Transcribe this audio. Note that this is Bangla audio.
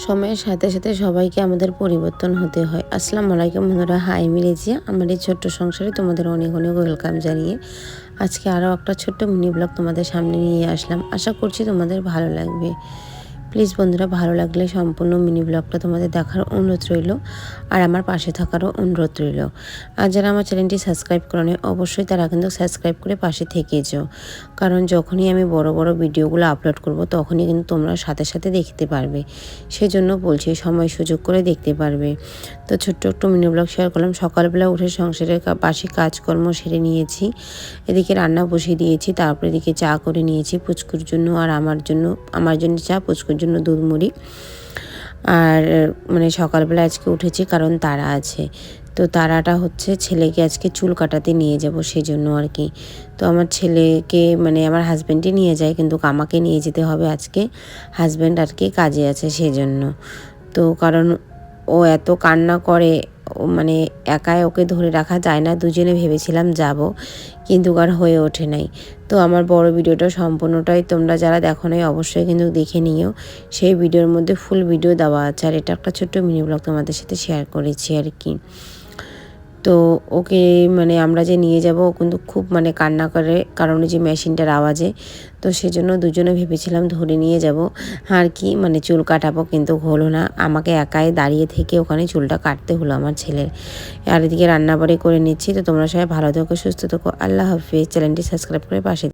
সময়ের সাথে সাথে সবাইকে আমাদের পরিবর্তন হতে হয়। আসসালামু আলাইকুম বন্ধুরা, হাই আমি রেজিয়া। আমার এই ছোট্ট সংসারে তোমাদের অনেক অনেক ওয়েলকাম জানিয়ে আজকে আরও একটা ছোট্ট মিনি ব্লগ তোমাদের সামনে নিয়ে আসলাম। আশা করছি তোমাদের ভালো লাগবে। প্লিজ বন্ধুরা, ভালো লাগলে সম্পূর্ণ মিনি ব্লগটা তোমাদের দেখার অনুরোধ রইল, আর আমার পাশে থাকারও অনুরোধ রইল। আর যারা আমার চ্যানেলটি সাবস্ক্রাইব করেনি অবশ্যই তারা কিন্তু সাবস্ক্রাইব করে পাশে থেকে যেও, কারণ যখনই আমি বড় বড় ভিডিওগুলো আপলোড করব তখনই কিন্তু তোমরা সাথে সাথে দেখতে পারবে। সেজন্য বলছি সময় সুযোগ করে দেখতে পারবে। তো ছোট্ট একটু মিনি ব্লগ শেয়ার করলাম। সকালবেলা উঠে সংসারের বাসি কাজকর্ম সেরে নিয়েছি, এদিকে রান্না বসিয়ে দিয়েছি, তারপর এদিকে চা করে নিয়েছি পুচকুর জন্য আর আমার জন্য চা, পুচকুর জন্য দুধ মুড়ি। আর সকালবেলা আজকে উঠেছি কারণ তারা আছে, তো তারাটা হচ্ছে ছেলেকে আজকে চুল কাটাতে নিয়ে যাব সেই জন্য আর কি। তো আমার ছেলেকে আমার হাজব্যান্ডই নিয়ে যায়, কিন্তু আমাকে নিয়ে যেতে হবে আজকে। হাজব্যান্ড আর কি কাজে আছে সেই জন্য। তো কারণ ও এত কান্না করে, একাই ওকে ধরে রাখা যায় না। দুজনে ভেবেছিলাম যাব, কিন্তু আর হয়ে ওঠে নাই। তো আমার বড় ভিডিওটা সম্পূর্ণটাই তোমরা যারা দেখো নাই অবশ্যই কিন্তু দেখে নিও। সেই ভিডিওর মধ্যে ফুল ভিডিও দেওয়া আছে, আর এটা একটা ছোট্ট মিনি ব্লগ তোমাদের সাথে শেয়ার করেছি আর কি। তো ওকে আমরা যে নিয়ে যাব, ও কিন্তু খুব কান্না করে, কারণ যে মেশিনটার আওয়াজে। তো সেজন্য দুজনে ভেবেছিলাম ধরে নিয়ে যাব আর কি, চুল কাটাবো, কিন্তু হলো না। আমাকে একাই দাঁড়িয়ে থেকে ওখানে চুলটা কাটতে হলো আমার ছেলের। আর এদিকে রান্নাবাড়ি করে নিচ্ছি। তো তোমরা সবাই ভালো থেকো, সুস্থ থেকো। আল্লাহ হাফিজ। চ্যানেলটি সাবস্ক্রাইব করে পাশে